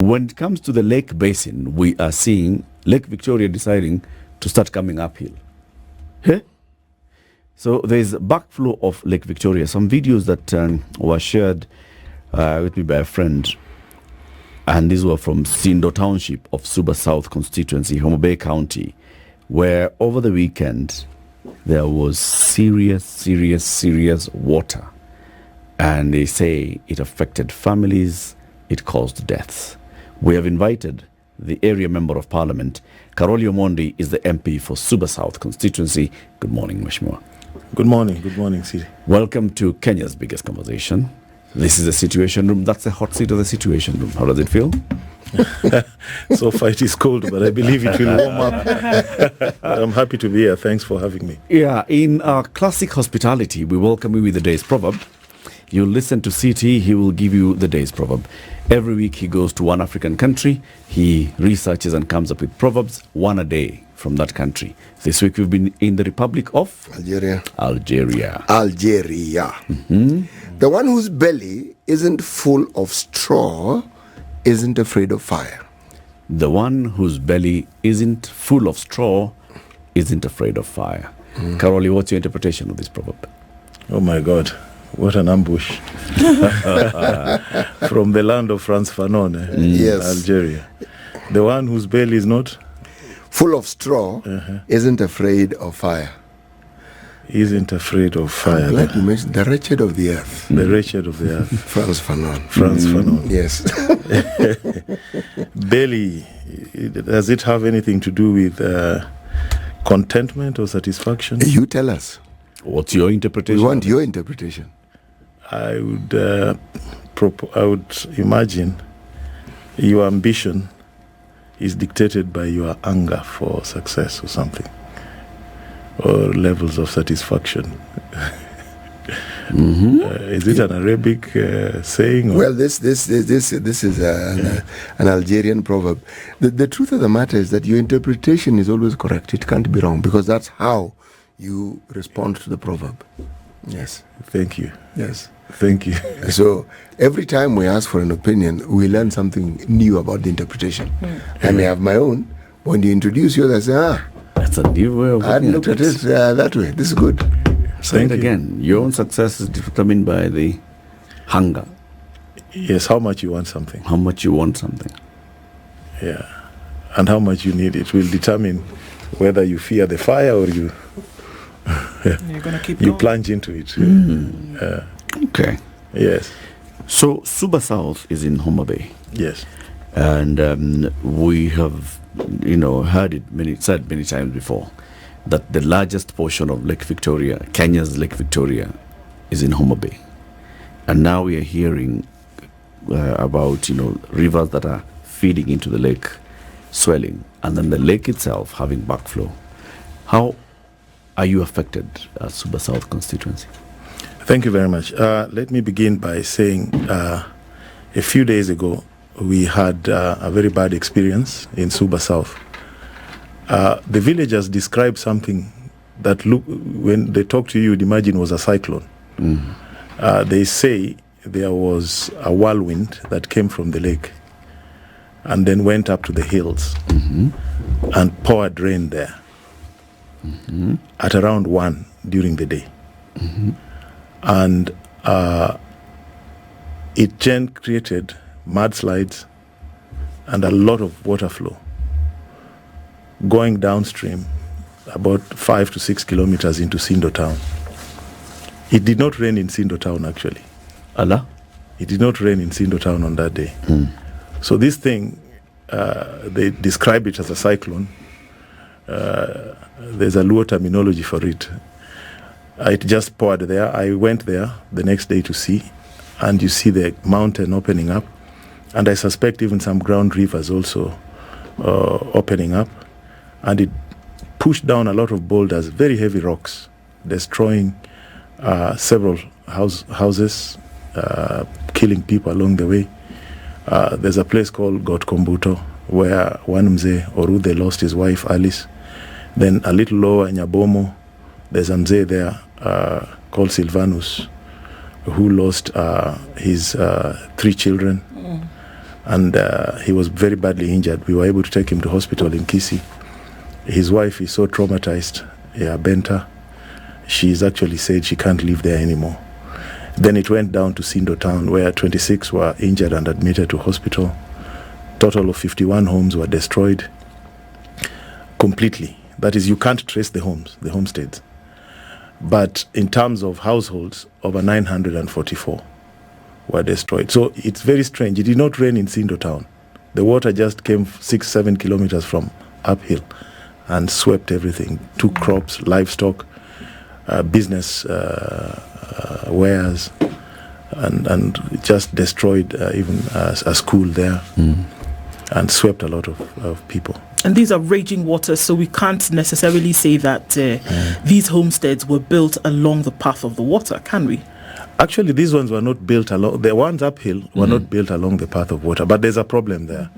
When it comes to the lake basin, we are seeing Lake Victoria deciding to start coming uphill. Hey? So there's backflow of Lake Victoria. Some videos that were shared with me by a friend, and these were from Sindo Township of Suba South constituency, Homa Bay County, where over the weekend there was serious water. And they say it affected families, it caused deaths. We have invited the area member of parliament. Caroli Omondi is the MP for Suba South constituency. Good morning, Mheshimiwa. Good morning, Siri. Welcome to Kenya's biggest conversation. This is the Situation Room. That's the hot seat of the Situation Room. How does it feel? So far it is cold, but I believe it will warm up. I'm happy to be here. Thanks for having me. Yeah, in our classic hospitality, we welcome you with the day's proverb. You listen to CT, he will give you the day's proverb. Every week he goes to one African country, he researches and comes up with proverbs, one a day from that country. This week we've been in the Republic of Algeria. Mm-hmm. The one whose belly isn't full of straw isn't afraid of fire. The one whose belly isn't full of straw isn't afraid of fire. Caroli, what's your interpretation of this proverb? Oh my God, what an ambush. From the land of Frantz Fanon, Yes. Algeria. The one whose belly is not Full of straw isn't afraid of fire. isn't afraid of fire. I'm glad you mentioned the wretched of the earth. The wretched of the earth. Frantz Fanon. Frantz Fanon. Yes. Belly, does it have anything to do with contentment or satisfaction? You tell us. What's your interpretation? We want your interpretation. I would imagine your ambition is dictated by your anger for success or something, or levels of satisfaction. Is it an Arabic saying? Or? Well, this is an Algerian proverb. The truth of the matter is that your interpretation is always correct. It can't be wrong, because that's how you respond to the proverb. Yes. Thank you. Yes. Thank you. So every time we ask for an opinion, we learn something new about the interpretation. I may have my own. When you introduce yours, I say, That's a new way of I hadn't looked at it that way. This is good. Say it again. Your own success is determined by the hunger. Yes, how much you want something. How much you want something. Yeah. And how much you need it will determine whether you fear the fire or you You're gonna keep you going. plunge into it. Okay. Yes. So Suba South is in Homa Bay. Yes. And we have, heard it said many times before that the largest portion of Lake Victoria, Kenya's Lake Victoria, is in Homa Bay. And now we are hearing about, rivers that are feeding into the lake, swelling, and then the lake itself having backflow. How are you affected as Suba South constituency? Thank you very much. Let me begin by saying a few days ago, we had a very bad experience in Suba South. The villagers described something that, when they talk to you, you'd imagine was a cyclone. They say there was a whirlwind that came from the lake and then went up to the hills and poured rain there at around 1 during the day. And it then created mudslides and a lot of water flow going downstream about 5 to 6 kilometers into Sindo town. It did not rain in Sindo town, actually. Allah? It did not rain in Sindo town on that day. So this thing, they describe it as a cyclone. There's a Luo terminology for it. It just poured there. I went there the next day to see, and you see the mountain opening up, and I suspect even some ground rivers also opening up, and it pushed down a lot of boulders, very heavy rocks, destroying several houses, killing people along the way. There's a place called Gotkombuto where one Mzee Orude lost his wife Alice. Then a little lower in Nyabomo, there's a Mzee there called Silvanus, who lost his 3 children. and he was very badly injured. We were able to take him to hospital in Kisii. His wife is so traumatized, Benta. She's actually said she can't live there anymore. Then it went down to Sindo town, where 26 were injured and admitted to hospital. Total of 51 homes were destroyed completely. That is, you can't trace the homes, the homesteads. But in terms of households, over 944 were destroyed. So it's very strange. It did not rain in Sindo town. The water just came 6-7 kilometers from uphill and swept everything. Took crops, livestock, business wares, and just destroyed even a school there, and swept a lot of people. And these are raging waters, so we can't necessarily say that these homesteads were built along the path of the water, can we? Actually, these ones were not built along, the ones uphill were not built along the path of water, but there's a problem there.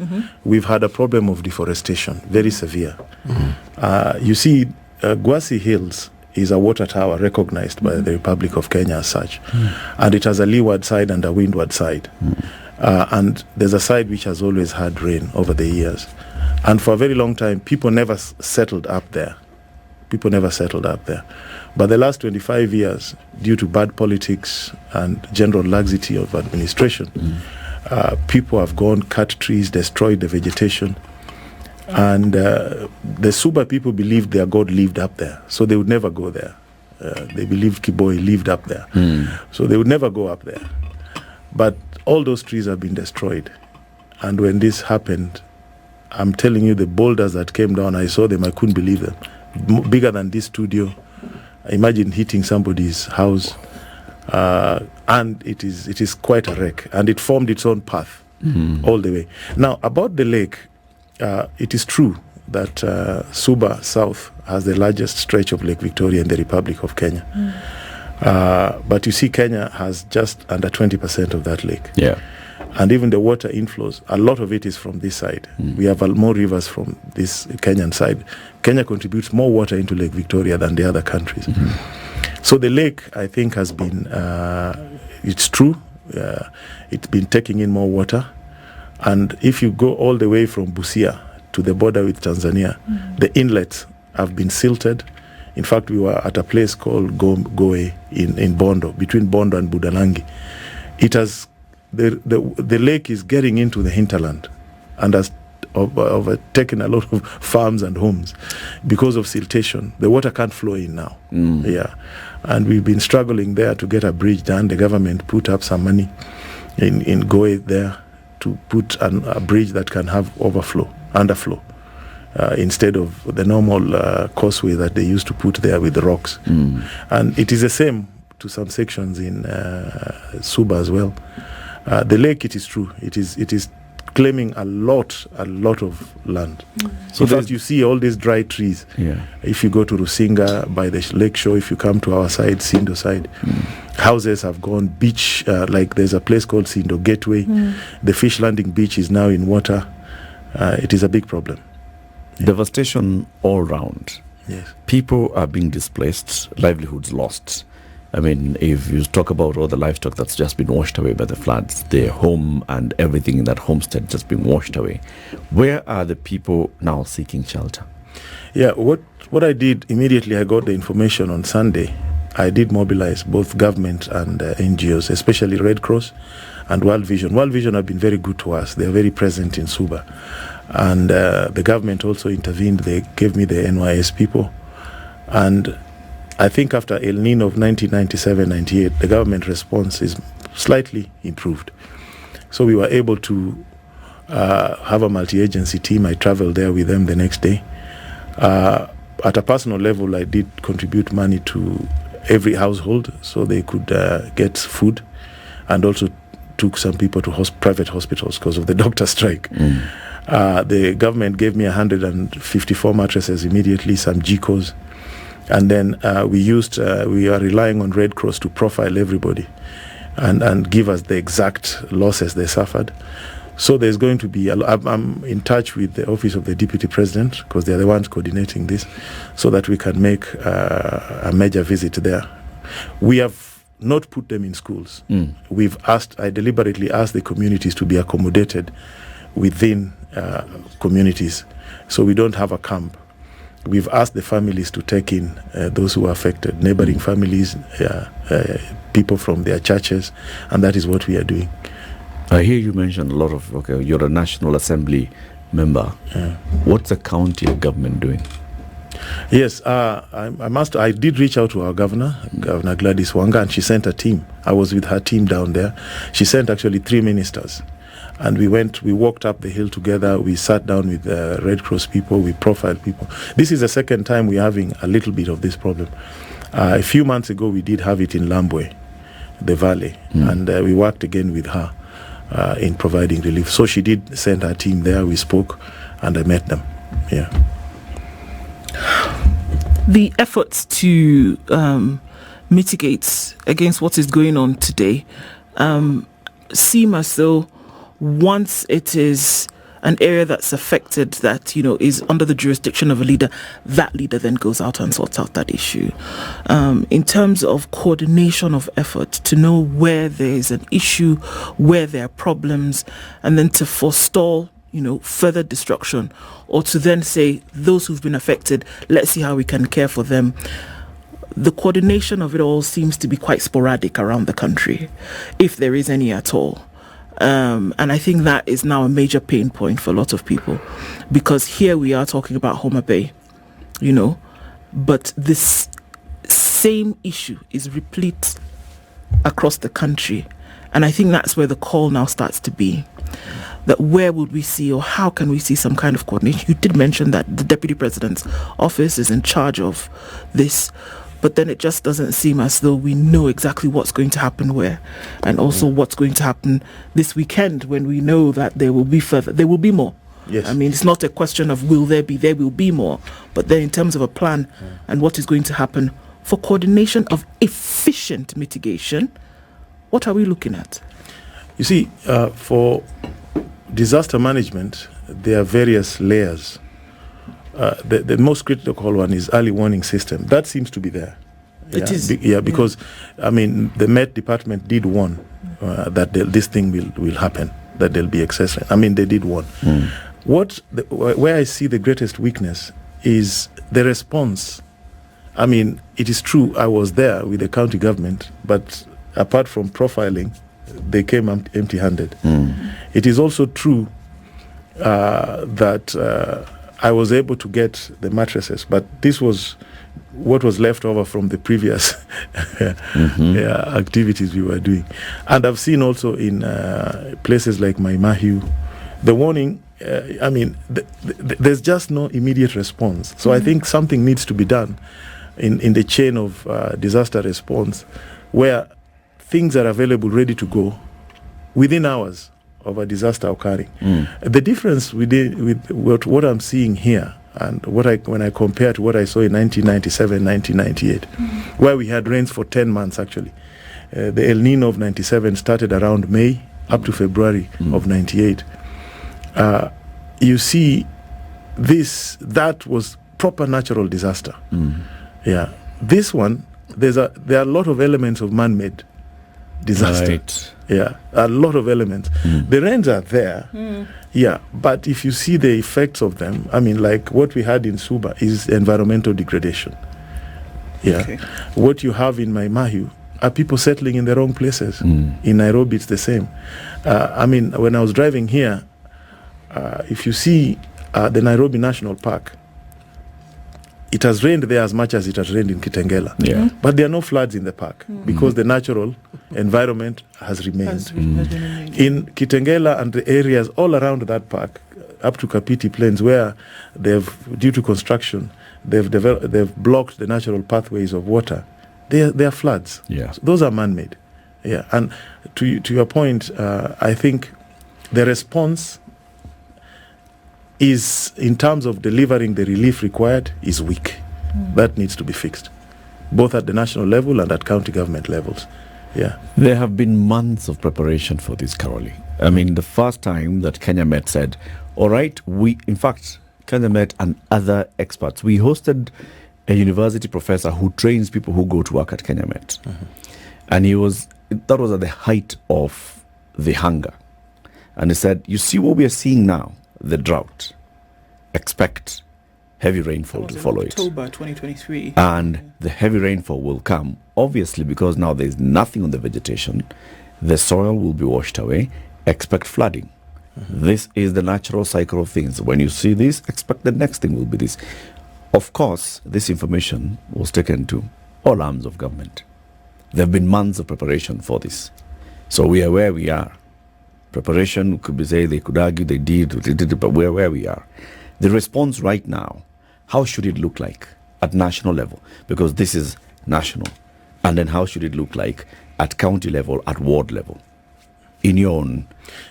We've had a problem of deforestation, very severe. You see, Gwasi Hills is a water tower recognized by the Republic of Kenya as such. And it has a leeward side and a windward side. And there's a side which has always had rain over the years. And for a very long time, people never settled up there. But the last 25 years, due to bad politics and general laxity of administration, people have gone, cut trees, destroyed the vegetation. And the Suba people believed their God lived up there, so they would never go there. They believed Kiboi lived up there, so they would never go up there. But all those trees have been destroyed. And when this happened, I'm telling you, the boulders that came down, I saw them, I couldn't believe them. Bigger than this studio. Imagine hitting somebody's house. And it is quite a wreck. And it formed its own path all the way. Now, about the lake, it is true that Suba South has the largest stretch of Lake Victoria in the Republic of Kenya. But you see, Kenya has just under 20% of that lake. Yeah. And even the water inflows, a lot of it is from this side. We have more rivers from this Kenyan side. Kenya contributes more water into Lake Victoria than the other countries. So the lake, I think, has been, it's true, it's been taking in more water. And if you go all the way from Busia to the border with Tanzania, the inlets have been silted. In fact, we were at a place called Goe in Bondo, between Bondo and Budalangi. It has the lake is getting into the hinterland and has overtaken a lot of farms and homes because of siltation. The water can't flow in now. Yeah, and we've been struggling there to get a bridge done. The government put up some money in Goe there to put a bridge that can have underflow, instead of the normal causeway that they used to put there with the rocks. And it is the same to some sections in Suba as well. The lake, it is true, it is claiming a lot of land. So in fact, you see all these dry trees. If you go to Rusinga by the lake shore, if you come to our side, Sindo side, houses have gone. Beach, like there's a place called Sindo Gateway. The fish landing beach is now in water. It is a big problem. Devastation all round. Yes. People are being displaced, livelihoods lost. I mean, if you talk about all the livestock that's just been washed away by the floods, their home and everything in that homestead just being washed away, where are the people now seeking shelter? Yeah, what I did immediately, I got the information on Sunday. I did mobilize both government and NGOs, especially Red Cross and World Vision. World Vision have been very good to us. They are very present in Suba. And the government also intervened. They gave me the NYS people. And I think after El Nino of 1997-98, the government response is slightly improved. So we were able to have a multi-agency team. I traveled there with them the next day. At a personal level, I did contribute money to every household so they could get food, and also took some people to private hospitals because of the doctor strike. The government gave me 154 mattresses immediately, some GCOs. And then we are relying on Red Cross to profile everybody and give us the exact losses they suffered. So there's going to be, I'm in touch with the Office of the Deputy President, because they're the ones coordinating this, so that we can make a major visit there. We have not put them in schools. I deliberately asked the communities to be accommodated within communities, so we don't have a camp. We've asked the families to take in those who are affected, neighboring families, people from their churches, and that is what we are doing. I hear you mention a lot of, you're a National Assembly member. What's the county government doing? Yes, I did reach out to our Governor Gladys Wanga, and she sent a team. I was with her team down there. She sent actually 3 ministers. And we walked up the hill together. We sat down with Red Cross people. We profiled people. This is the second time we're having a little bit of this problem. A few months ago, we did have it in Lambwe, the valley, and we worked again with her in providing relief. So she did send her team there. We spoke, and I met them. Yeah. The efforts to mitigate against what is going on today seem as though once it is an area that's affected, that is under the jurisdiction of a leader, that leader then goes out and sorts out that issue. In terms of coordination of effort, to know where there is an issue, where there are problems, and then to forestall further destruction, or to then say, those who've been affected, let's see how we can care for them. The coordination of it all seems to be quite sporadic around the country, if there is any at all. And I think that is now a major pain point for a lot of people, because here we are talking about Homa Bay, but this same issue is replete across the country. And I think that's where the call now starts to be, that where would we see, or how can we see some kind of coordination? You did mention that the Deputy President's office is in charge of this, but then it just doesn't seem as though we know exactly what's going to happen where, and also what's going to happen this weekend, when we know that there will be more. Yes. I mean, it's not a question of will there will be more, but then in terms of a plan and what is going to happen for coordination of efficient mitigation, what are we looking at? You see, for disaster management, there are various layers. The most critical one is early warning system. That seems to be there. It is. Because, the Met Department did warn that this thing will happen, that there'll be excess rain. They did warn. Where I see the greatest weakness is the response. It is true, I was there with the county government, but apart from profiling, they came empty-handed. It is also true that I was able to get the mattresses, but this was what was left over from the previous activities we were doing. And I've seen also in places like Maimahiu, the warning, there's just no immediate response. So I think something needs to be done in the chain of disaster response, where things are available, ready to go, within hours of a disaster occurring. The difference with what I'm seeing here, and when I compare to what I saw in 1997, 1998, where we had rains for 10 months actually. The El Nino of 97 started around May up to February of 98. You see, that was proper natural disaster. Yeah, this one, there are a lot of elements of man-made disaster. Right. Yeah, a lot of elements. The rains are there. Yeah, but if you see the effects of them, like what we had in Suba is environmental degradation. Yeah. Okay. What you have in Maimahiu are people settling in the wrong places. In Nairobi, it's the same. When I was driving here, if you see the Nairobi National Park, it has rained there as much as it has rained in Kitengela. Yeah. But there are no floods in the park because the natural environment has remained. In Kitengela and the areas all around that park, up to Kapiti Plains, where due to construction, they've blocked the natural pathways of water, there are floods. Yeah. So those are man-made. Yeah. And to your point, I think the response is, in terms of delivering the relief required, is weak. That needs to be fixed, both at the national level and at county government levels. Yeah. There have been months of preparation for this, Caroli. The first time that Kenya Met said, all right, Kenya Met and other experts, we hosted a university professor who trains people who go to work at Kenya Met. And that was at the height of the hunger. And he said, you see what we are seeing now, the drought. Expect heavy rainfall to follow October 2023. And the heavy rainfall will come, obviously, because now there's nothing on the vegetation. The soil will be washed away. Expect flooding. This is the natural cycle of things. When you see this, expect the next thing will be this. Of course, this information was taken to all arms of government. There have been months of preparation for this. So we are where we are. Preparation could be say they could argue they did, but we're where we are. The response right now, how should it look like at national level? Because this is national. And then how should it look like at county level, at ward level? In your own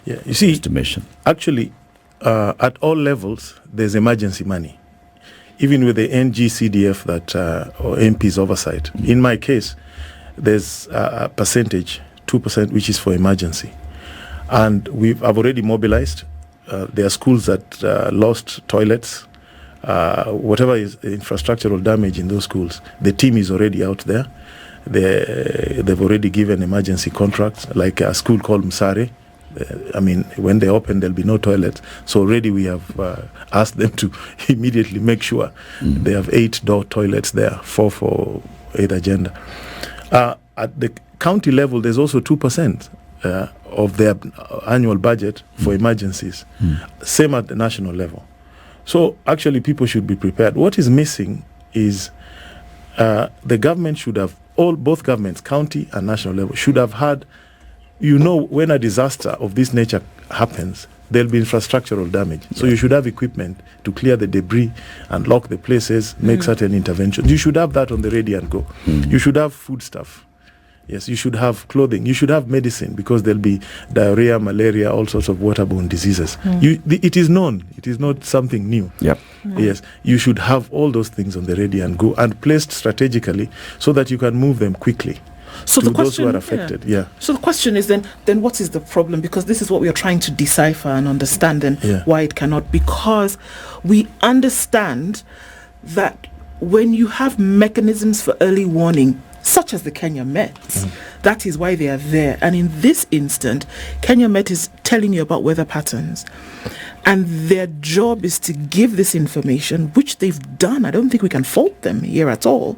you see, estimation. Actually, at all levels, there's emergency money. Even with the NGCDF that or MP's oversight. In my case, there's a percentage, 2%, which is for emergency. And I've already mobilized. There are schools that lost toilets. Whatever is infrastructural damage in those schools, the team is already out there. They've already given emergency contracts, like a school called Msare. When they open, there'll be no toilets. So already we have asked them to immediately make sure they have 8 door toilets there, 4 for either gender. At the county level, there's also 2% of their annual budget for emergencies. Same at the national level. So actually, people should be prepared. What is missing is the government should have, both governments, county and national level, should have had, when a disaster of this nature happens, there'll be infrastructural damage. So you should have equipment to clear the debris and lock the places, make certain interventions. You should have that on the ready and go. You should have food stuff. Yes, you should have clothing. You should have medicine, because there'll be diarrhea, malaria, all sorts of waterborne diseases. It is known. It is not something new. Yep. Yes, you should have all those things on the ready and go, and placed strategically so that you can move them quickly. So to the question, those who are affected. So the question is then what is the problem? Because this is what we are trying to decipher and understand, and why it cannot. Because we understand that when you have mechanisms for early warning, such as the Kenya Met, that is why they are there. And in this instant, Kenya Met is telling you about weather patterns. And their job is to give this information, which they've done. I don't think we can fault them here at all.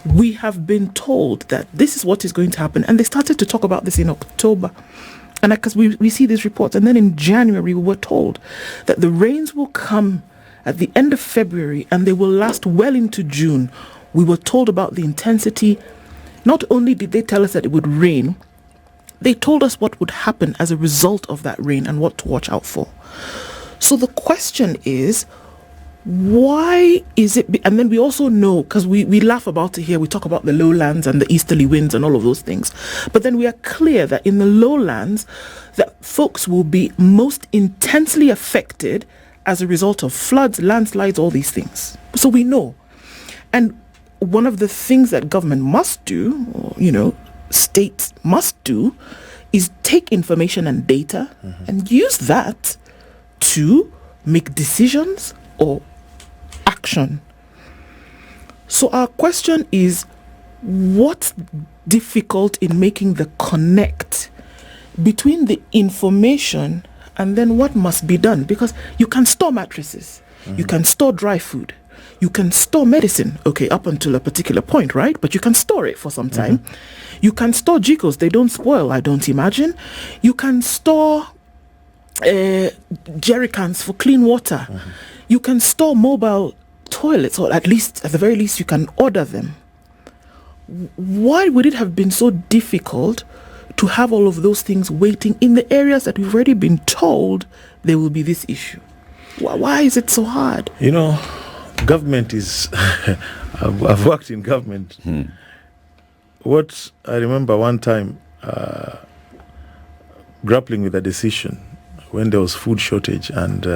We have been told that this is what is going to happen. And they started to talk about this in October. And because we see these reports. And then in January, we were told that the rains will come at the end of February and they will last well into June. We were told about the intensity. Not only did they tell us that it would rain, they told us what would happen as a result of that rain and what to watch out for. So the question is, why is it? And then we also know, because we laugh about it here, we talk about the lowlands and the easterly winds and all of those things. But then we are clear that in the lowlands, that folks will be most intensely affected as a result of floods, landslides, all these things. So we know. And one of the things that government must do, or, states must do, is take information and data and use that to make decisions or action. So our question is, what's difficult in making the connect between the information and then what must be done? Because you can store mattresses, you can store dry food, you can store medicine, up until a particular point, right? But you can store it for some time. You can store jikos, they don't spoil, I don't imagine. You can store jerry cans for clean water. You can store mobile toilets, or at the very least, you can order them. Why would it have been so difficult to have all of those things waiting in the areas that we've already been told there will be this issue? Why is it so hard? Government is... I've worked in government. What I remember one time grappling with a decision when there was food shortage, and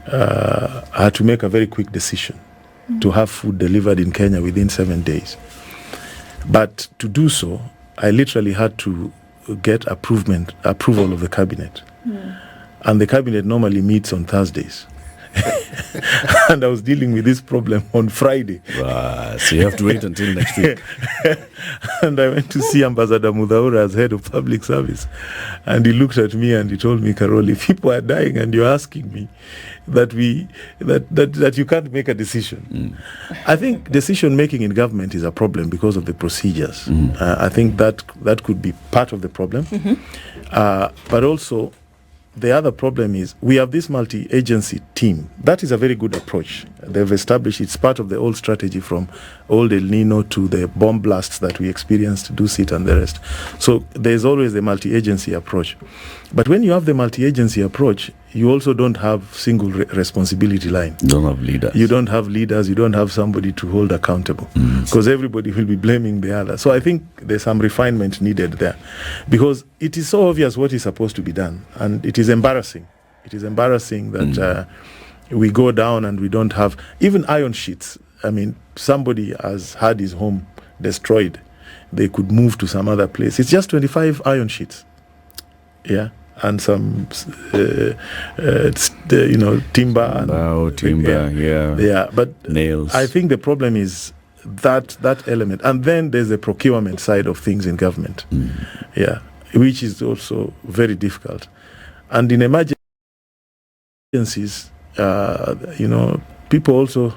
I had to make a very quick decision to have food delivered in Kenya within 7 days. But to do so, I literally had to get approval of the cabinet. And the cabinet normally meets on Thursdays. And I was dealing with this problem on Friday. So you have to wait until next week. And I went to see Ambassador Mudhaura as head of public service. And he looked at me and he told me, Caroli, people are dying and you're asking me that you can't make a decision. I think decision making in government is a problem because of the procedures. I think that could be part of the problem. But also, the other problem is we have this multi-agency team. That is a very good approach. They've established, it's part of the old strategy from old El Nino to the bomb blasts that we experienced, Dusit and the rest. So there's always the multi-agency approach. But when you have the multi-agency approach, you also don't have single responsibility line. You don't have leaders. You don't have leaders. You don't have somebody to hold accountable because everybody will be blaming the other. So I think there's some refinement needed there because it is so obvious what is supposed to be done. And it is embarrassing. It is embarrassing that we go down and we don't have even iron sheets. I mean, somebody has had his home destroyed. They could move to some other place. It's just 25 iron sheets. Yeah. And some, timber. Timber, yeah. But nails. I think the problem is that element. And then there's the procurement side of things in government. Yeah. Which is also very difficult. And in emergencies, people also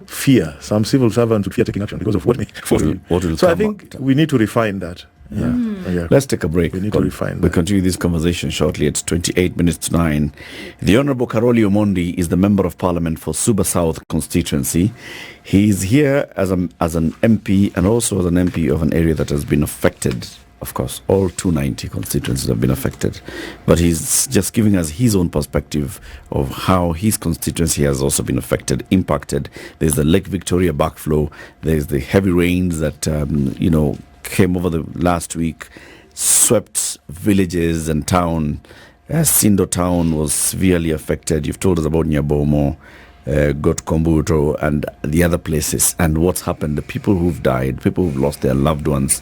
fear. Some civil servants fear taking action because of what may follow. So I think we need to refine that. Yeah. Let's take a break. We need to refine We'll that. continue this conversation shortly. It's 28 minutes to 9. The Honorable Caroli Omondi is the Member of Parliament for Suba South constituency. He's here as an MP and also as an MP of an area that has been affected. Of course, all 290 constituencies have been affected. But he's just giving us his own perspective of how his constituency has also been affected, impacted. There's the Lake Victoria backflow. There's the heavy rains that, came over the last week, swept villages and town. Sindo town was severely affected. You've told us about Nyabomo, Gotkombuto, and the other places, and what's happened. The people who've died, people who've lost their loved ones.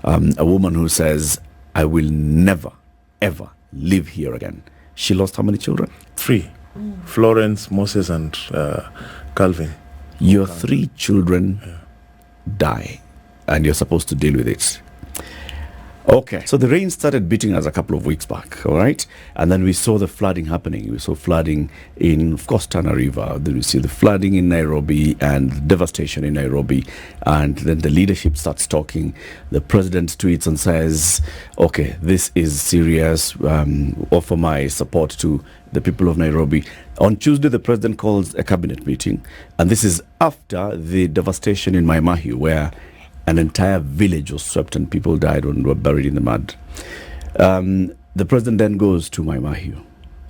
A woman who says, I will never, ever live here again. She lost how many children? 3. Florence, Moses, and Calvin. Your 3 children die, and you're supposed to deal with it. Okay, so the rain started beating us a couple of weeks back, all right? And then we saw the flooding happening. We saw flooding in, of course, Tana River. Then we see the flooding in Nairobi and devastation in Nairobi. And then the leadership starts talking. The president tweets and says, okay, this is serious. Offer my support to the people of Nairobi. On Tuesday, the president calls a cabinet meeting. And this is after the devastation in Mai Mahiu, where an entire village was swept and people died and were buried in the mud. The president then goes to Mai Mahiu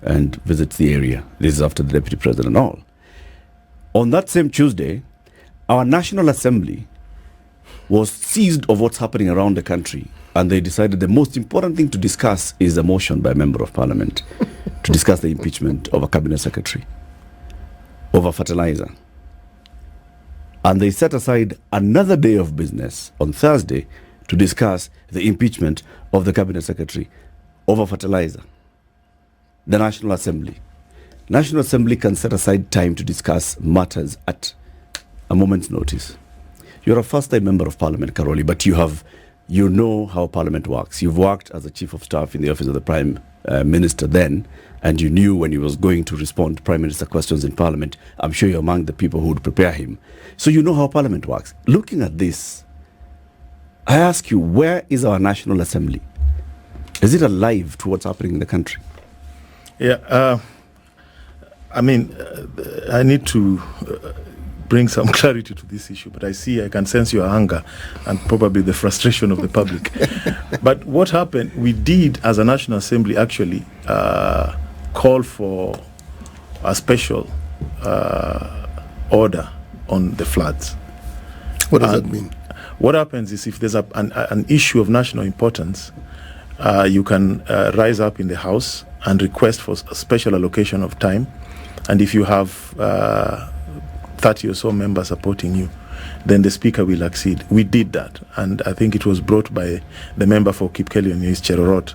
and visits the area. This is after the deputy president and all. On that same Tuesday, our National Assembly was seized of what's happening around the country, and they decided the most important thing to discuss is a motion by a member of parliament to discuss the impeachment of a cabinet secretary over fertilizer. And they set aside another day of business on Thursday to discuss the impeachment of the cabinet secretary over fertilizer. The National Assembly. National Assembly can set aside time to discuss matters at a moment's notice. You're a first-time member of parliament, Caroli, but you know how parliament works. You've worked as a chief of staff in the office of the prime minister then, and you knew when he was going to respond to prime minister questions in parliament. I'm sure you're among the people who would prepare him. So you know how parliament works. Looking at this, I ask you, where is our National Assembly? Is it alive to what's happening in the country? Yeah, I need to bring some clarity to this issue, but I can sense your anger and probably the frustration of the public. But what happened, we did as a National Assembly actually call for a special order on the floods. What does that mean? What happens is if there's an issue of national importance, you can rise up in the House and request for a special allocation of time. And if you have 30 or so members supporting you, then the Speaker will accede. We did that, and I think it was brought by the member for Kipkeli and his Cherorot.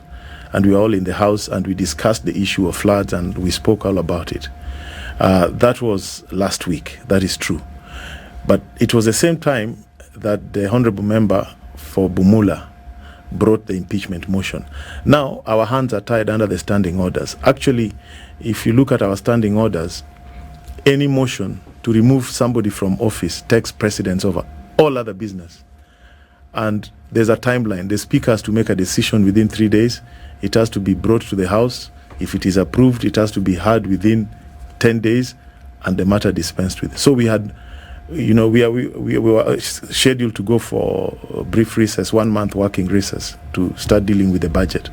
And we were all in the House, and we discussed the issue of floods, and we spoke all about it. That was last week. That is true. But it was the same time that the honorable member for Bumula brought the impeachment motion. Now, our hands are tied under the standing orders. Actually, if you look at our standing orders, any motion to remove somebody from office takes precedence over all other business. And there's a timeline. The speaker has to make a decision within 3 days. It has to be brought to the House. If it is approved, it has to be heard within 10 days, and the matter dispensed with. So we had, we were scheduled to go for a brief recess, 1 month working recess, to start dealing with the budget.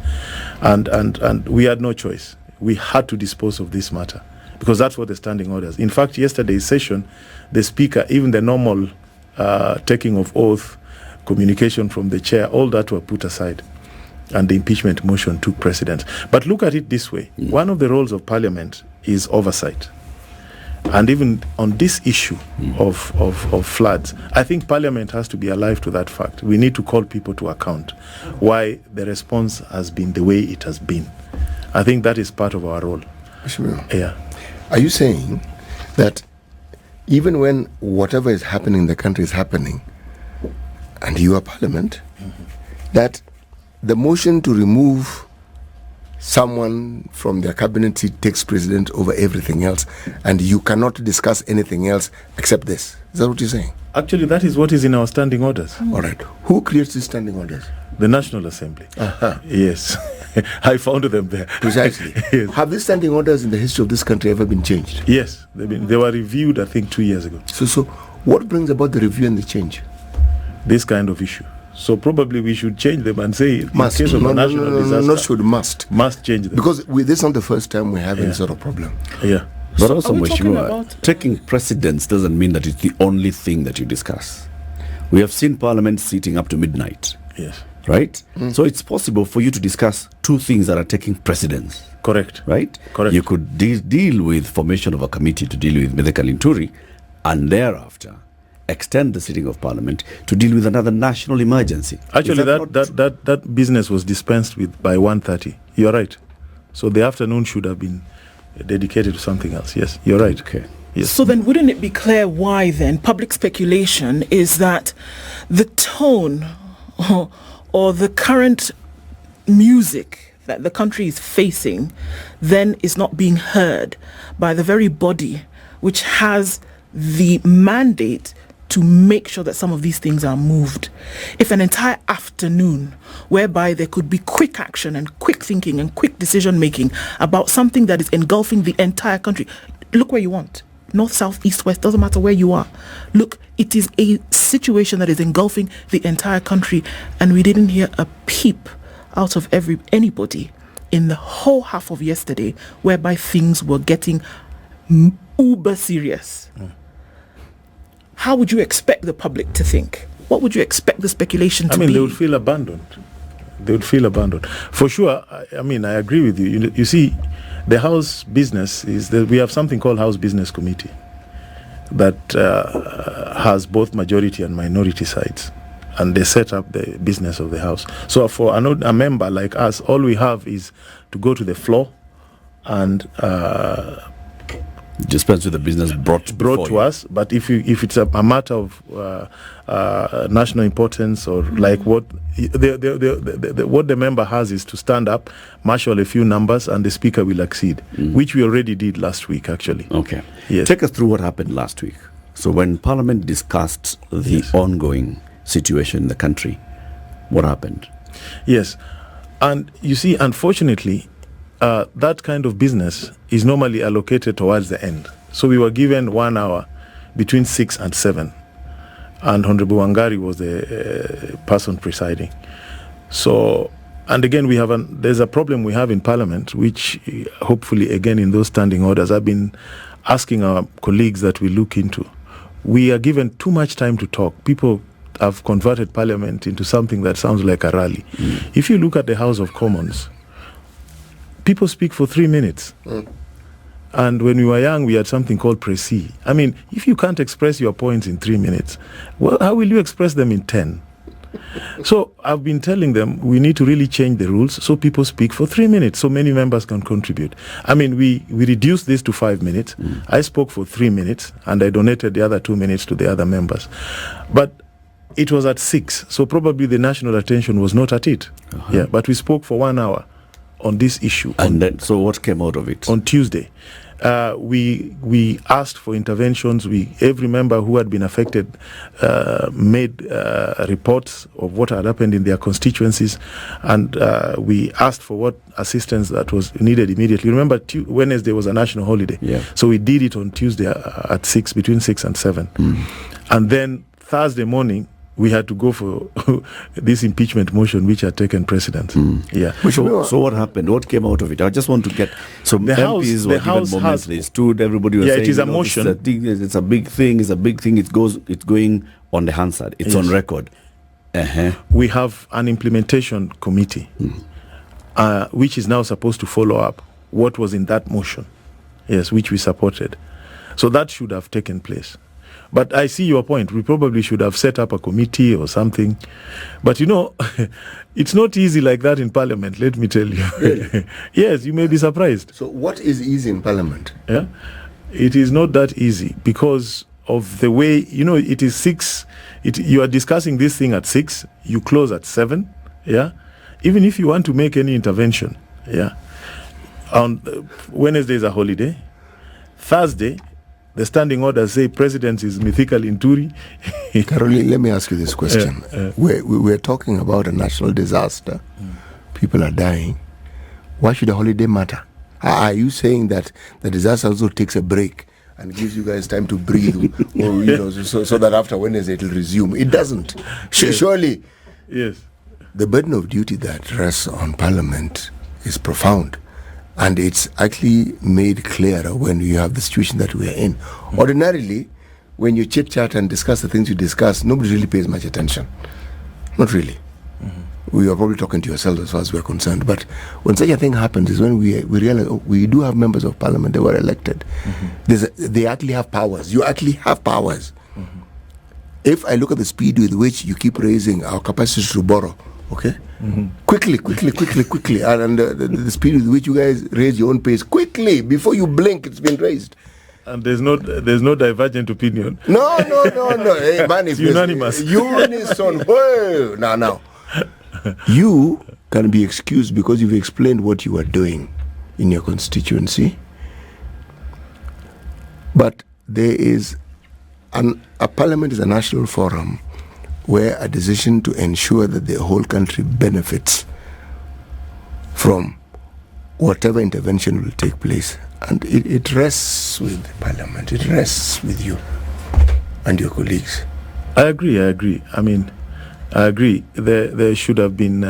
And we had no choice. We had to dispose of this matter, because that's what the standing orders. In fact, yesterday's session, the speaker, even the normal taking of oath, communication from the chair, all that were put aside, and the impeachment motion took precedence. But look at it this way. One of the roles of Parliament is oversight. And even on this issue of floods, I think Parliament has to be alive to that fact. We need to call people to account why the response has been the way it has been. I think that is part of our role. Yeah. Are you saying that even when whatever is happening in the country is happening, and you are Parliament, that the motion to remove someone from their cabinet seat takes precedence over everything else, and you cannot discuss anything else except this? Is that what you're saying? Actually, that is what is in our standing orders. All right. Who creates these standing orders? The National Assembly. Yes. I found them there. Precisely. Yes. Have these standing orders in the history of this country ever been changed? Yes. They were reviewed, I think, 2 years ago. So what brings about the review and the change? This kind of issue. So probably we should change them and say, must. in case of a national disaster, not should, must. Must change them. Because this is not the first time we're having this sort of problem. Yeah. But So also, are we talking Mheshimiwa, about- taking precedence doesn't mean that it's the only thing that you discuss. We have seen Parliament sitting up to midnight, Yes. right? So it's possible for you to discuss two things that are taking precedence, Correct. right? Correct. You could deal with formation of a committee to deal with Medeka Linturi, and thereafter extend the sitting of Parliament to deal with another national emergency. Actually, Is not true? that business was dispensed with by 1:30. You're right. So the afternoon should have been dedicated to something else. Yes, you're right. Okay. Yes. So then wouldn't it be clear why then public speculation is that the tone or the current music that the country is facing then is not being heard by the very body which has the mandate to make sure that some of these things are moved? If an entire afternoon whereby there could be quick action and quick thinking and quick decision making about something that is engulfing the entire country, look where you want. North, south, east, west, doesn't matter where you are. Look, it is a situation that is engulfing the entire country, and we didn't hear a peep out of anybody in the whole half of yesterday, whereby things were getting uber serious. How would you expect the public to think? What would you expect the speculation to be? they would feel abandoned. They would feel abandoned. For sure, I agree with you. You see, the House business is that we have something called House Business Committee that has both majority and minority sides, and they set up the business of the House. So for a member like us, all we have is to go to the floor and dispense with the business brought to us. But if it's a matter of national importance, or like what the member has is to stand up, marshal a few numbers, and the speaker will accede, which we already did last week, actually. Okay. Yes. Take us through what happened last week. So when Parliament discussed the ongoing situation in the country, what happened? Yes. And you see, unfortunately, that kind of business is normally allocated towards the end. So we were given 1 hour between 6 and 7. And Honorable Wangari was the person presiding. So, and again, there's a problem we have in Parliament, which hopefully, again, in those standing orders, I've been asking our colleagues that we look into. We are given too much time to talk. People have converted Parliament into something that sounds like a rally. If you look at the House of Commons, people speak for 3 minutes. And when we were young, we had something called précis. If you can't express your points in 3 minutes, well, how will you express them in 10? So I've been telling them we need to really change the rules so people speak for 3 minutes so many members can contribute. I mean, we reduced this to 5 minutes. I spoke for 3 minutes and I donated the other 2 minutes to the other members. But it was at 6, so probably the national attention was not at it. Yeah, but we spoke for 1 hour on this issue. And then, so what came out of it? On Tuesday. We asked for interventions. Every member who had been affected made reports of what had happened in their constituencies, and we asked for what assistance that was needed immediately. Remember, Wednesday was a national holiday, so we did it on Tuesday at 6, between 6 and 7, and then Thursday morning we had to go for this impeachment motion which had taken precedence. Yeah. So what happened? What came out of it? I just want to get some MPs were given moments. They stood. Everybody was saying, it is a motion. It's a big thing. It's a big thing. It's going on the Hansard. It's on record. We have an implementation committee, which is now supposed to follow up what was in that motion. Yes, which we supported. So that should have taken place. But I see your point. We probably should have set up a committee or something. But it's not easy like that in Parliament, let me tell you. Really? Yes, you may be surprised. So what is easy in Parliament? Yeah, it is not that easy because of the way, it is 6. You are discussing this thing at 6, you close at 7. Yeah, even if you want to make any intervention. Yeah, on Wednesday is a holiday. Thursday, the standing orders say President is mythical in Turi. Caroli, let me ask you this question. We're talking about a natural disaster. People are dying. Why should a holiday matter? Are you saying that the disaster also takes a break and gives you guys time to breathe, or so that after Wednesday it will resume? It doesn't. Surely, yes, the burden of duty that rests on Parliament is profound. And it's actually made clearer when you have the situation that we are in. Ordinarily, when you chit-chat and discuss the things you discuss, nobody really pays much attention. Not really. We are probably talking to yourselves as far as we're concerned. But when such a thing happens is when we realize we do have members of Parliament that were elected. They actually have powers. You actually have powers. If I look at the speed with which you keep raising our capacity to borrow, okay? Quickly, and the speed with which you guys raise your own pace quickly, before you blink, it's been raised. And there's no divergent opinion. No. Hey, man, it's unanimous. Unison. Whoa. Now. You can be excused because you've explained what you are doing in your constituency. But there is a parliament is a national forum where a decision to ensure that the whole country benefits from whatever intervention will take place. And it rests with Parliament. It rests with you and your colleagues. I agree. I mean, I agree. There should have been...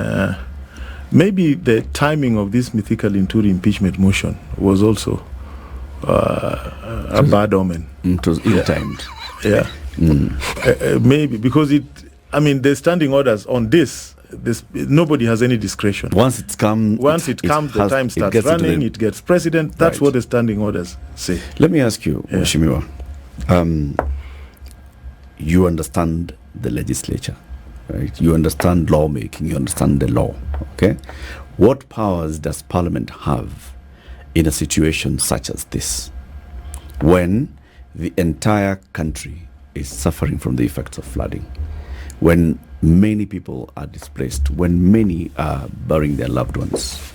maybe the timing of this mythical Inturi impeachment motion was also a bad omen. It was ill-timed. Yeah. Maybe, because the standing orders on this nobody has any discretion. Once it comes, the time starts running, it gets precedent. That's what the standing orders say. Let me ask you, Mheshimiwa, you understand the legislature, right? You understand lawmaking, you understand the law, okay? What powers does Parliament have in a situation such as this, when the entire country is suffering from the effects of flooding, when many people are displaced, when many are burying their loved ones?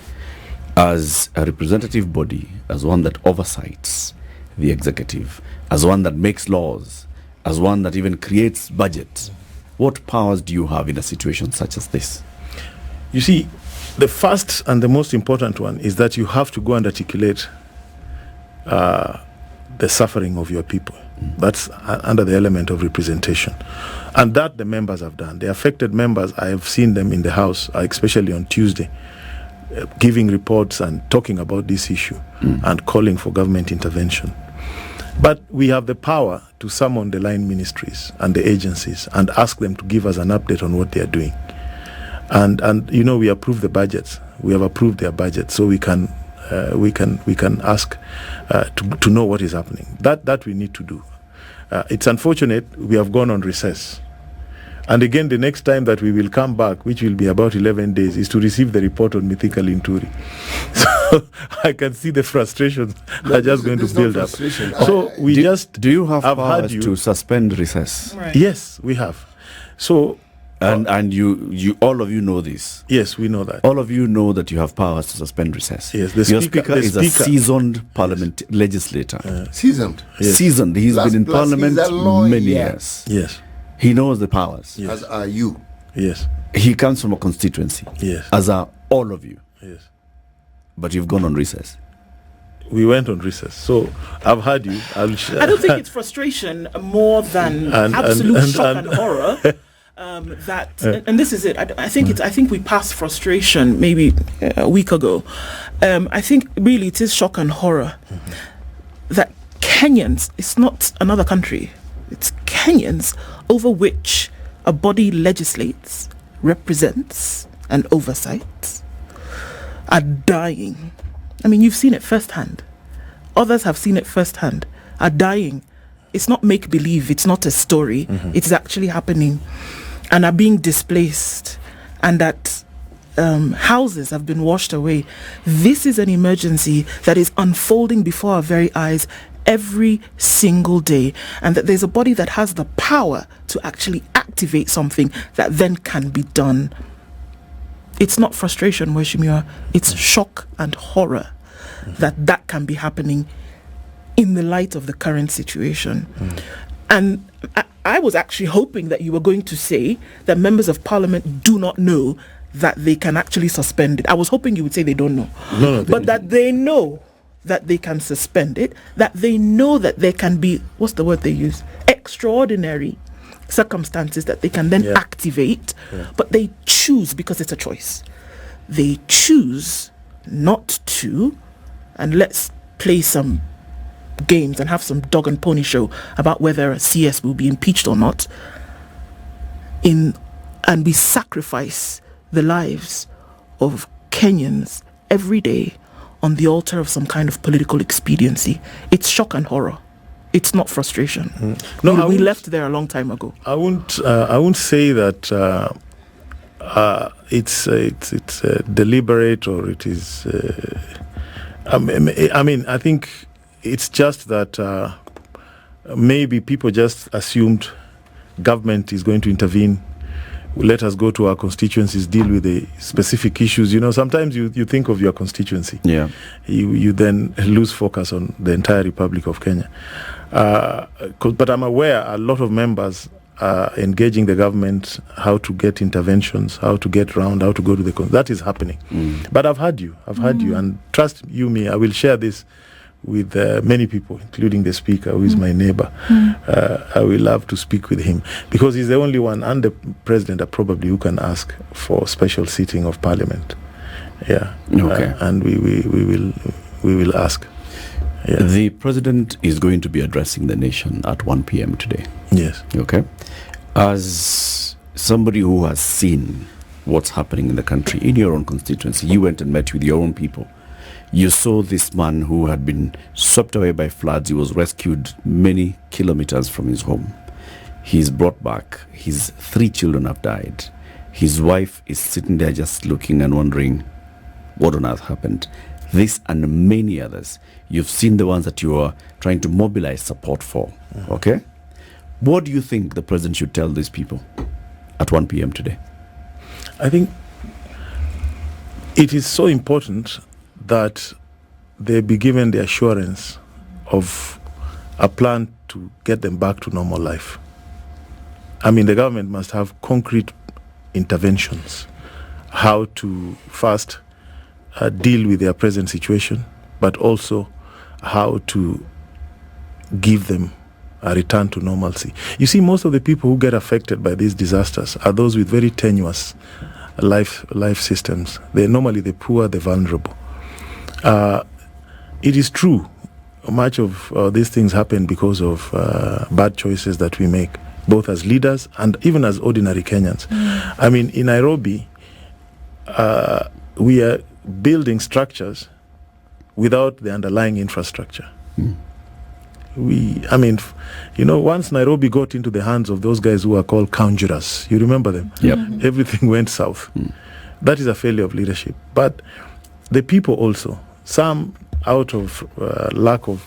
As a representative body, as one that oversights the executive, as one that makes laws, as one that even creates budgets, what powers do you have in a situation such as this? You see, the first and the most important one is that you have to go and articulate the suffering of your people. That's under the element of representation. And that the members have done. The affected members, I have seen them in the House, especially on Tuesday, giving reports and talking about this issue and calling for government intervention. But we have the power to summon the line ministries and the agencies and ask them to give us an update on what they are doing. And we approve the budgets. We have approved their budgets, so we can ask to know what is happening. That we need to do. It's unfortunate we have gone on recess, And again, the next time that we will come back, which will be about 11 days, is to receive the report on Mythical Inturi. So I can see the frustrations are just going to build up. So do you have I've powers heard to suspend recess? Right. Yes, we have. So And you all of you know this. yes, we know that. All of you know that you have powers to suspend recess. Yes, the Your speaker- speaker the is a speaker- seasoned parliament legislator. Seasoned. Yes. Seasoned. He's Plus- been in plus he's parliament a lawyer. many years. Yes, He knows the powers. Yes. As are you. yes, He comes from a constituency. yes, As are all of you. yes. But you've gone on recess. We went on recess. So I've heard you. I don't think it's frustration more than absolute shock and horror. And this is it. I think we passed frustration maybe a week ago. I think really it is shock and horror that Kenyans, it's not another country, it's Kenyans over which a body legislates, represents, and oversights are dying. I mean, you've seen it firsthand. Others have seen it firsthand. Are dying. It's not make-believe. It's not a story. It's actually happening. And are being displaced. And that houses have been washed away. This is an emergency that is unfolding before our very eyes every single day. And that there's a body that has the power to actually activate something that then can be done. It's not frustration, Mweshimiwa. It's shock and horror that can be happening in the light of the current situation. And I was actually hoping that you were going to say that members of parliament do not know that they can actually suspend it. I was hoping you would say they don't know. No, but that they know that they can suspend it, that they know that there can be, what's the word they use? Extraordinary circumstances that they can then activate, but they choose, because it's a choice, they choose not to. And let's play some games and have some dog and pony show about whether a CS will be impeached or not, and we sacrifice the lives of Kenyans every day on the altar of some kind of political expediency. It's shock and horror. It's not frustration. No, we left there a long time ago. I won't say that it's deliberate or it is. I mean, I think it's just that maybe people just assumed government is going to intervene. Let us go to our constituencies, deal with the specific issues. You know, sometimes you think of your constituency. Yeah. You then lose focus on the entire Republic of Kenya. But I'm aware a lot of members are engaging the government, how to get interventions, how to get round, how to go to the... That is happening. But I've heard you. And trust you me, I will share this with many people, including the speaker, who is my neighbor. I will love to speak with him because he's the only one, and the president probably, who can ask for special sitting of parliament. Yeah. Okay. And we will ask. Yeah. The president is going to be addressing the nation at 1 p.m. today. Yes. Okay. As somebody who has seen what's happening in the country, in your own constituency, you went and met with your own people. You saw this man who had been swept away by floods. He was rescued many kilometers from his home. He's brought back. His 3 children have died. His wife is sitting there just looking and wondering what on earth happened. This and many others. You've seen the ones that you are trying to mobilize support for. Okay? What do you think the president should tell these people at 1 p.m. today? I think it is so important that they be given the assurance of a plan to get them back to normal life. I mean, the government must have concrete interventions, how to first deal with their present situation, but also how to give them a return to normalcy. You see, most of the people who get affected by these disasters are those with very tenuous life systems. They're normally the poor, the vulnerable. It is true, much of these things happen because of bad choices that we make, both as leaders and even as ordinary Kenyans. I mean, in Nairobi, we are building structures without the underlying infrastructure. Once Nairobi got into the hands of those guys who are called conjurers, you remember them? Yep. Everything went south. That is a failure of leadership. But the people also, some out of lack of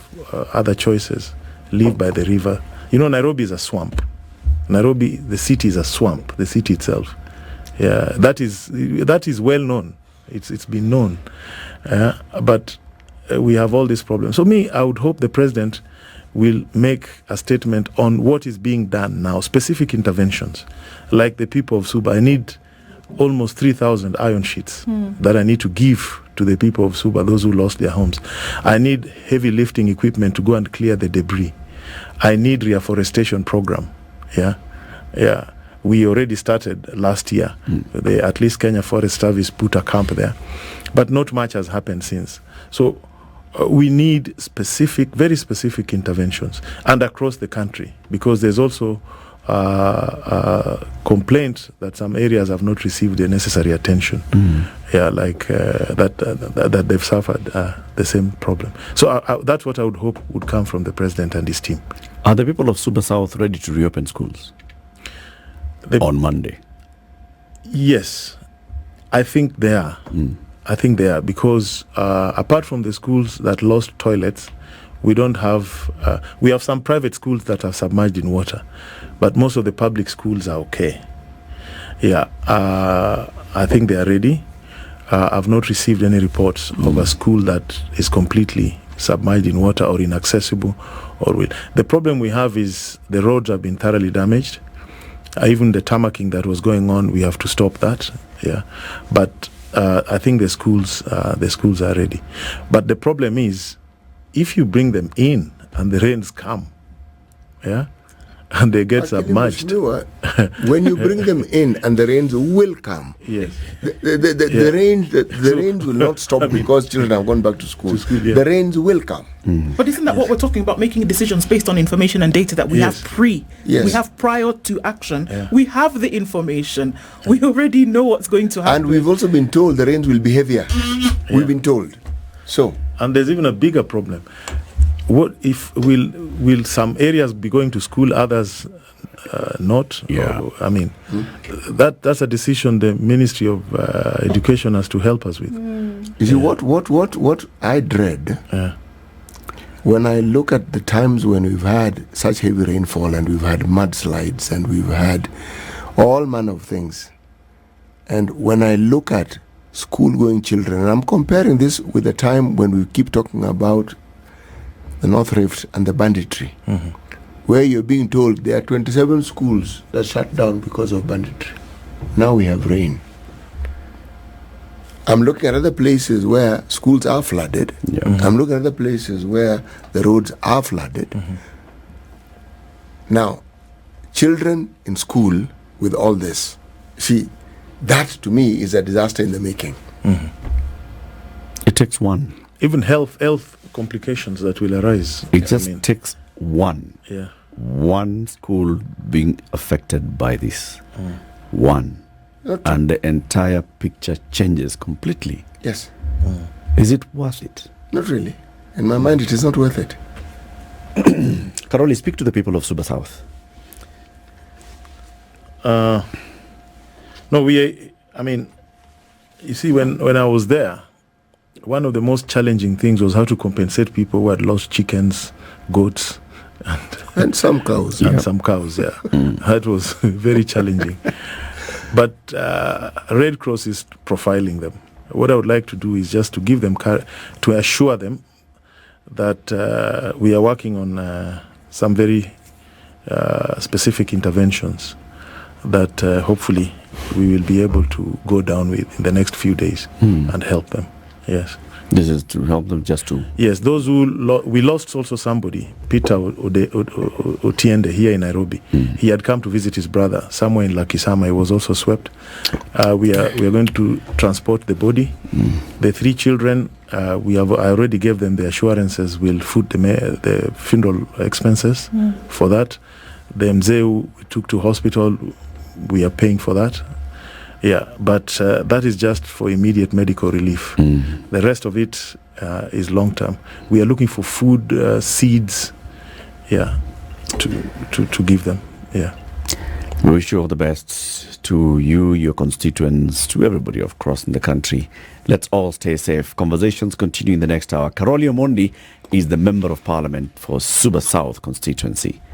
other choices, live by the river. Nairobi is a swamp. Nairobi, the city is a swamp, the city itself. Yeah, that is well known. It's been known. But we have all these problems. So I would hope the president will make a statement on what is being done now, specific interventions. Like the people of Suba, I need almost 3,000 iron sheets that I need to give to the people of Suba, those who lost their homes. I need heavy lifting equipment to go and clear the debris. I need reforestation program. Yeah. We already started last year. At least Kenya Forest Service put a camp there. But not much has happened since. So we need very specific interventions, and across the country, because there's also complaint that some areas have not received the necessary attention. That they've suffered the same problem. So that's what I would hope would come from the president and his team. Are the people of Suba South ready to reopen schools on Monday? Yes, I think they are. I think they are, because apart from the schools that lost toilets, we don't have. We have some private schools that are submerged in water, but most of the public schools are okay. Yeah, I think they are ready. I've not received any reports of a school that is completely submerged in water or inaccessible. The problem we have is the roads have been thoroughly damaged. Even the tarmacking that was going on, we have to stop that. Yeah, but I think the schools are ready. But the problem is, if you bring them in and the rains come, and they get submerged. When you bring them in and the rains will come, yes, the rains will not stop because children have gone back to school. The rains will come. But isn't that what we're talking about? Making decisions based on information and data that we have we have prior to action. We have the information. We already know what's going to happen. And we've also been told the rains will be heavier. We've been told. So, and there's even a bigger problem. What if will some areas be going to school, others not? Yeah. That's a decision the Ministry of Education has to help us with. You see, what I dread when I look at the times when we've had such heavy rainfall and we've had mudslides and we've had all manner of things, and when I look at school-going children, and I'm comparing this with the time when we keep talking about the North Rift and the banditry, where you're being told there are 27 schools that shut down because of banditry. Now we have rain. I'm looking at other places where schools are flooded. I'm looking at other places where the roads are flooded. Now, children in school with all this, see, that to me is a disaster in the making. It takes one. Even health complications that will arise. It just takes one. Yeah. One school being affected by this. One. And the entire picture changes completely. Yes. Is it worth it? Not really. In my mind, it is not worth it. Caroli, speak to the people of Suba South. No, you see, when I was there, one of the most challenging things was how to compensate people who had lost chickens, goats, and some cows. Some cows, That was very challenging. But Red Cross is profiling them. What I would like to do is just to give them, to assure them that we are working on some very specific interventions that hopefully we will be able to go down with in the next few days and help them. Yes. This is to help them just to... Yes, those who... we lost also somebody, Peter Otiende, here in Nairobi. He had come to visit his brother somewhere in Lakisama. He was also swept. We are going to transport the body. The 3 children, I already gave them the assurances we'll foot the funeral expenses for that. The Mzee we took to hospital, we are paying for that. Yeah, but that is just for immediate medical relief. The rest of it is long term. We are looking for food, seeds, yeah, to give them. Yeah. We wish you all the best to you, your constituents, to everybody across in the country. Let's all stay safe. Conversations continue in the next hour. Caroli Omondi is the Member of Parliament for Suba South constituency.